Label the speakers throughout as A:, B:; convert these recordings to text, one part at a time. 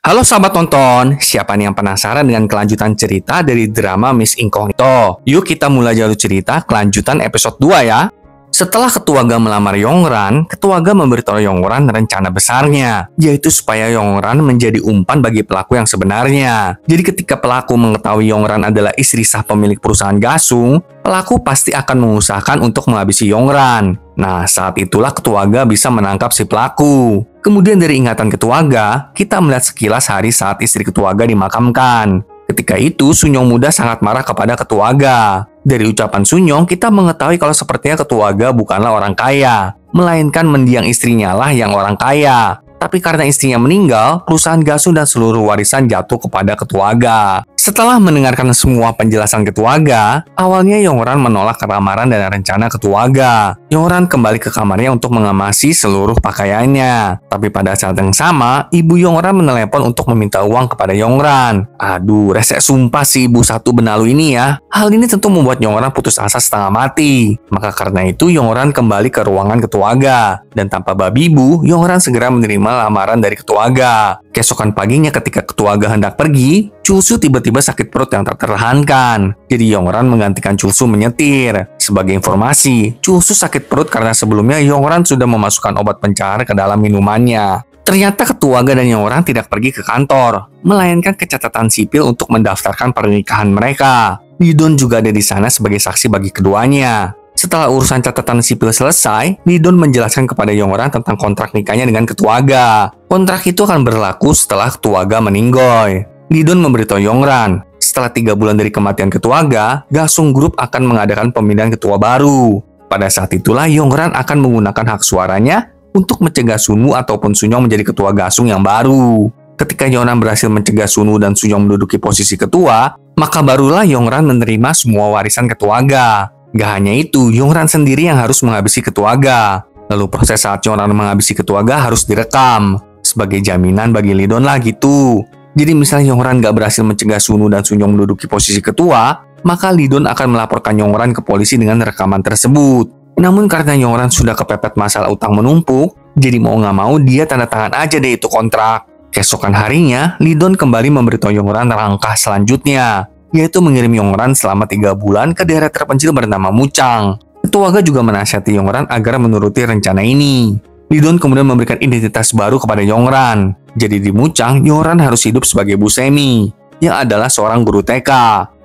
A: Halo sahabat tonton, siapa nih yang penasaran dengan kelanjutan cerita dari drama Miss Incognito? Yuk kita mulai jalur cerita kelanjutan episode 2 ya. Setelah Ketuaga melamar Yongran, Ketuaga memberitahu Yongran rencana besarnya, yaitu supaya Yongran menjadi umpan bagi pelaku yang sebenarnya. Jadi ketika pelaku mengetahui Yongran adalah istri sah pemilik perusahaan Gasung, pelaku pasti akan mengusahakan untuk menghabisi Yongran. Nah, saat itulah Ketuaga bisa menangkap si pelaku. Kemudian dari ingatan Ketuaga, kita melihat sekilas hari saat istri Ketuaga dimakamkan. Ketika itu, Sunyong muda sangat marah kepada Ketuaga. Dari ucapan Sunyong, kita mengetahui kalau sepertinya Ketuaga bukanlah orang kaya, melainkan mendiang istrinya lah yang orang kaya. Tapi karena istrinya meninggal, perusahaan Gasung dan seluruh warisan jatuh kepada Ketuaga. Setelah mendengarkan semua penjelasan Ketuaga, awalnya Yongran menolak lamaran dan rencana Ketuaga. Yongran kembali ke kamarnya untuk mengemasi seluruh pakaiannya. Tapi pada saat yang sama, ibu Yongran menelepon untuk meminta uang kepada Yongran. Aduh, resek sumpah si ibu satu benalu ini ya. Hal ini tentu membuat Yongran putus asa setengah mati. Maka karena itu Yongran kembali ke ruangan Ketuaga. Dan tanpa babi bu, Yongran segera menerima lamaran dari Ketuaga. Keesokan paginya ketika Ketuaga hendak pergi, Chulsu tiba-tiba sakit perut yang tak tertahankan. Jadi Yongran menggantikan Chulsu menyetir. Sebagai informasi, Chulsu sakit perut karena sebelumnya Yongran sudah memasukkan obat pencahar ke dalam minumannya. Ternyata Ketuaga dan Yongran tidak pergi ke kantor, melainkan ke catatan sipil untuk mendaftarkan pernikahan mereka. Lidon juga ada di sana sebagai saksi bagi keduanya. Setelah urusan catatan sipil selesai, Lidon menjelaskan kepada Yongran tentang kontrak nikahnya dengan Ketuaga. Kontrak itu akan berlaku setelah Ketuaga meninggoy. Lidon memberitahu Yongran, setelah 3 bulan dari kematian Ketuaga, Gasung Group akan mengadakan pemilihan ketua baru. Pada saat itulah Yongran akan menggunakan hak suaranya untuk mencegah Sunwoo ataupun Sunyong menjadi ketua Gasung yang baru. Ketika Yongran berhasil mencegah Sunwoo dan Sunyong menduduki posisi ketua, maka barulah Yongran menerima semua warisan Ketuaga. Gak hanya itu, Yongran sendiri yang harus menghabisi Ketuaga. Lalu proses saat Yongran menghabisi Ketuaga harus direkam. Sebagai jaminan bagi Lidon lah gitu. Jadi misalnya Yongran gak berhasil mencegah Sunwoo dan Sunyong menduduki posisi ketua, maka Lidon akan melaporkan Yongran ke polisi dengan rekaman tersebut. Namun karena Yongran sudah kepepet masalah utang menumpuk, jadi mau gak mau dia tanda tangan aja deh itu kontrak. Keesokan harinya, Lidon kembali memberitahu Yongran langkah selanjutnya, yaitu mengirim Yongran selama 3 bulan ke daerah terpencil bernama Muchang. Ketuaga juga menasihati Yongran agar menuruti rencana ini. Lidon kemudian memberikan identitas baru kepada Yongran. Jadi di Muchang, Yongran harus hidup sebagai Bu Semi, yang adalah seorang guru TK.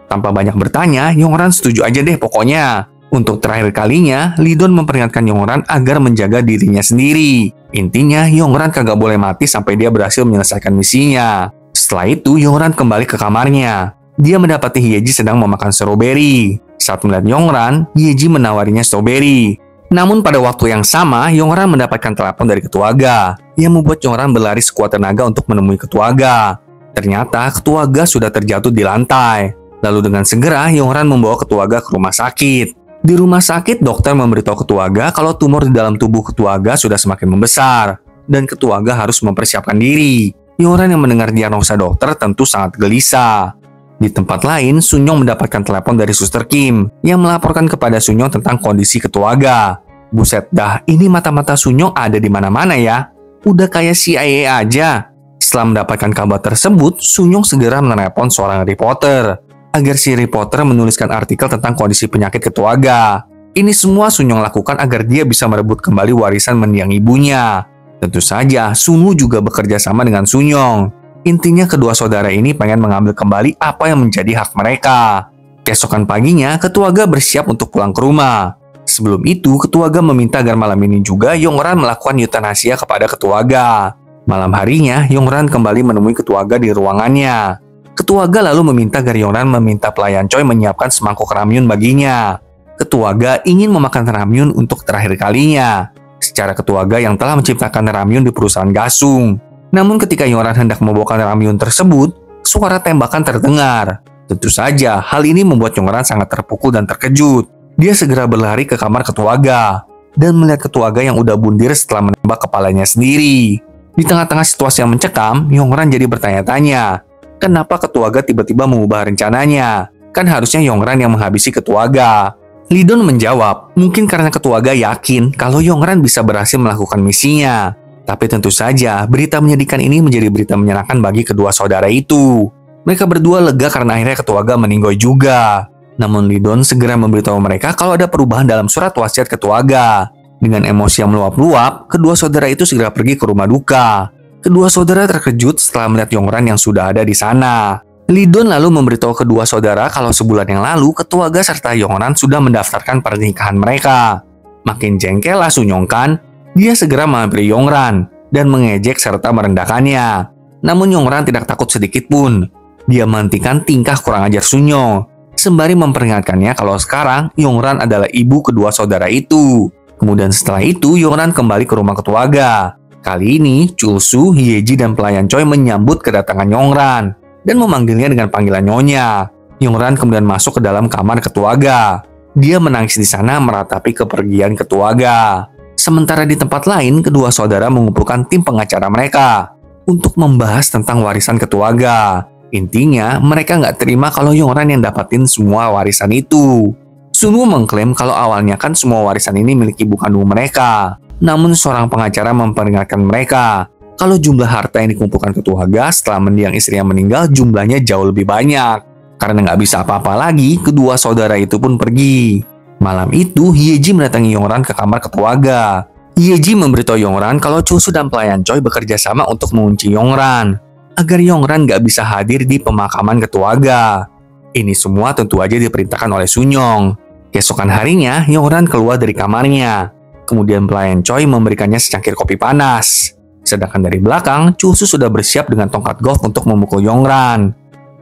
A: Tanpa banyak bertanya, Yongran setuju aja deh pokoknya. Untuk terakhir kalinya, Lidon memperingatkan Yongran agar menjaga dirinya sendiri. Intinya, Yongran kagak boleh mati sampai dia berhasil menyelesaikan misinya. Setelah itu, Yongran kembali ke kamarnya. Dia mendapati Hyeji sedang memakan stroberi. Saat melihat Yongran, Hyeji menawarinya stroberi. Namun pada waktu yang sama, Yongran mendapatkan telepon dari Ketuaga yang membuat Yongran berlari sekuat tenaga untuk menemui Ketuaga. Ternyata Ketuaga sudah terjatuh di lantai. Lalu dengan segera, Yongran membawa Ketuaga ke rumah sakit. Di rumah sakit, dokter memberitahu Ketuaga kalau tumor di dalam tubuh Ketuaga sudah semakin membesar dan Ketuaga harus mempersiapkan diri. Yongran yang mendengar diagnosa dokter tentu sangat gelisah. Di tempat lain, Sunyong mendapatkan telepon dari Suster Kim yang melaporkan kepada Sunyong tentang kondisi Ketuaga. Buset dah, ini mata-mata Sunyong ada di mana-mana ya. Udah kayak CIA aja. Setelah mendapatkan kabar tersebut, Sunyong segera menelepon seorang reporter agar si reporter menuliskan artikel tentang kondisi penyakit Ketuaga. Ini semua Sunyong lakukan agar dia bisa merebut kembali warisan mendiang ibunya. Tentu saja, Sunwoo juga bekerja sama dengan Sunyong. Intinya kedua saudara ini pengen mengambil kembali apa yang menjadi hak mereka. Keesokan paginya, Ketuaga bersiap untuk pulang ke rumah. Sebelum itu, Ketuaga meminta agar malam ini juga Yongran melakukan eutanasia kepada Ketuaga. Malam harinya, Yongran kembali menemui Ketuaga di ruangannya. Ketuaga lalu meminta agar Yongran meminta pelayan Choi menyiapkan semangkuk ramyun baginya. Ketuaga ingin memakan ramyun untuk terakhir kalinya. Secara Ketuaga yang telah menciptakan ramyun di perusahaan Gasung. Namun ketika Yongran hendak membawakan ramyun tersebut, suara tembakan terdengar. Tentu saja, hal ini membuat Yongran sangat terpukul dan terkejut. Dia segera berlari ke kamar Ketuaga dan melihat Ketuaga yang udah bundir setelah menembak kepalanya sendiri. Di tengah-tengah situasi yang mencekam, Yongran jadi bertanya-tanya, kenapa Ketuaga tiba-tiba mengubah rencananya? Kan harusnya Yongran yang menghabisi Ketuaga. Lidon menjawab, mungkin karena Ketuaga yakin kalau Yongran bisa berhasil melakukan misinya. Tapi tentu saja, berita menyedihkan ini menjadi berita menyenangkan bagi kedua saudara itu. Mereka berdua lega karena akhirnya Ketua Aga meninggal juga. Namun Lidon segera memberitahu mereka kalau ada perubahan dalam surat wasiat Ketua Aga. Dengan emosi yang meluap-luap, kedua saudara itu segera pergi ke rumah duka. Kedua saudara terkejut setelah melihat Yongran yang sudah ada di sana. Lidon lalu memberitahu kedua saudara kalau sebulan yang lalu Ketua Aga serta Yongran sudah mendaftarkan pernikahan mereka. Makin jengkel lah Sunyongkan, dia segera menghampiri Yongran dan mengejek serta merendahkannya. Namun Yongran tidak takut sedikit pun. Dia menghentikan tingkah kurang ajar Sunyong, sembari memperingatkannya kalau sekarang Yongran adalah ibu kedua saudara itu. Kemudian setelah itu Yongran kembali ke rumah Ketua Aga. Kali ini Chulsu, Hyeji, dan pelayan Choi menyambut kedatangan Yongran dan memanggilnya dengan panggilan Nyonya. Yongran kemudian masuk ke dalam kamar Ketua Aga. Dia menangis di sana meratapi kepergian Ketua Aga. Sementara di tempat lain, kedua saudara mengumpulkan tim pengacara mereka untuk membahas tentang warisan Ketua Aga. Intinya, mereka nggak terima kalau Yongran yang dapatin semua warisan itu. Sunwoo mengklaim kalau awalnya kan semua warisan ini milik ibu kandung mereka. Namun seorang pengacara memperingatkan mereka kalau jumlah harta yang dikumpulkan Ketua Aga setelah mendiang istri yang meninggal jumlahnya jauh lebih banyak. Karena nggak bisa apa-apa lagi, kedua saudara itu pun pergi. Malam itu, Hyeji mendatangi Yongran ke kamar Ketua Aga. Hyeji memberitahu Yongran kalau Chulsu dan pelayan Choi bekerja sama untuk mengunci Yongran agar Yongran nggak bisa hadir di pemakaman Ketua Aga. Ini semua tentu aja diperintahkan oleh Sunyong. Keesokan harinya, Yongran keluar dari kamarnya. Kemudian pelayan Choi memberikannya secangkir kopi panas. Sedangkan dari belakang, Chulsu sudah bersiap dengan tongkat golf untuk memukul Yongran.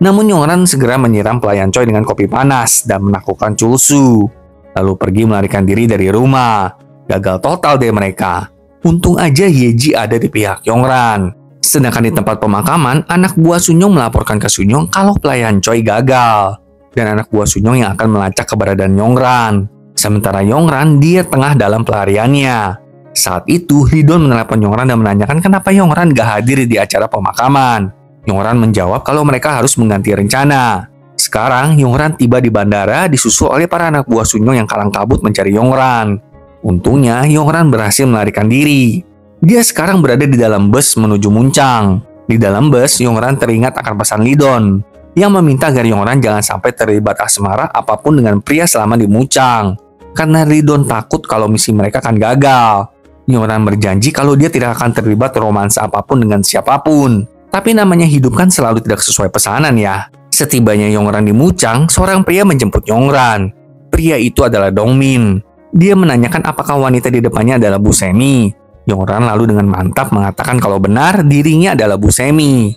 A: Namun Yongran segera menyiram pelayan Choi dengan kopi panas dan menaklukkan Chulsu. Lalu pergi melarikan diri dari rumah. Gagal total deh mereka. Untung aja Hyeji ada di pihak Yongran. Sedangkan di tempat pemakaman, anak buah Sunyong melaporkan ke Sunyong kalau pelayan Choi gagal. Dan anak buah Sunyong yang akan melacak keberadaan Yongran. Sementara Yongran, dia tengah dalam pelariannya. Saat itu, Lidon menelepon Yongran dan menanyakan kenapa Yongran gak hadir di acara pemakaman. Yongran menjawab kalau mereka harus mengganti rencana. Sekarang, Yongran tiba di bandara disusul oleh para anak buah Sunyong yang kalang kabut mencari Yongran. Untungnya, Yongran berhasil melarikan diri. Dia sekarang berada di dalam bus menuju Muncang. Di dalam bus, Yongran teringat akan pesan Lidon yang meminta agar Yongran jangan sampai terlibat asmara apapun dengan pria selama di Muncang. Karena Lidon takut kalau misi mereka akan gagal. Yongran berjanji kalau dia tidak akan terlibat romansa apapun dengan siapapun. Tapi namanya hidup kan selalu tidak sesuai pesanan ya. Setibanya Yongran di Muncang, seorang pria menjemput Yongran. Pria itu adalah Dongmin. Dia menanyakan apakah wanita di depannya adalah Bu Semi. Yongran lalu dengan mantap mengatakan kalau benar dirinya adalah Bu Semi.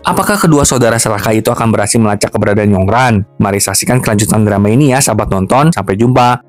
A: Apakah kedua saudara serakah itu akan berhasil melacak keberadaan Yongran? Mari saksikan kelanjutan drama ini ya sahabat nonton. Sampai jumpa.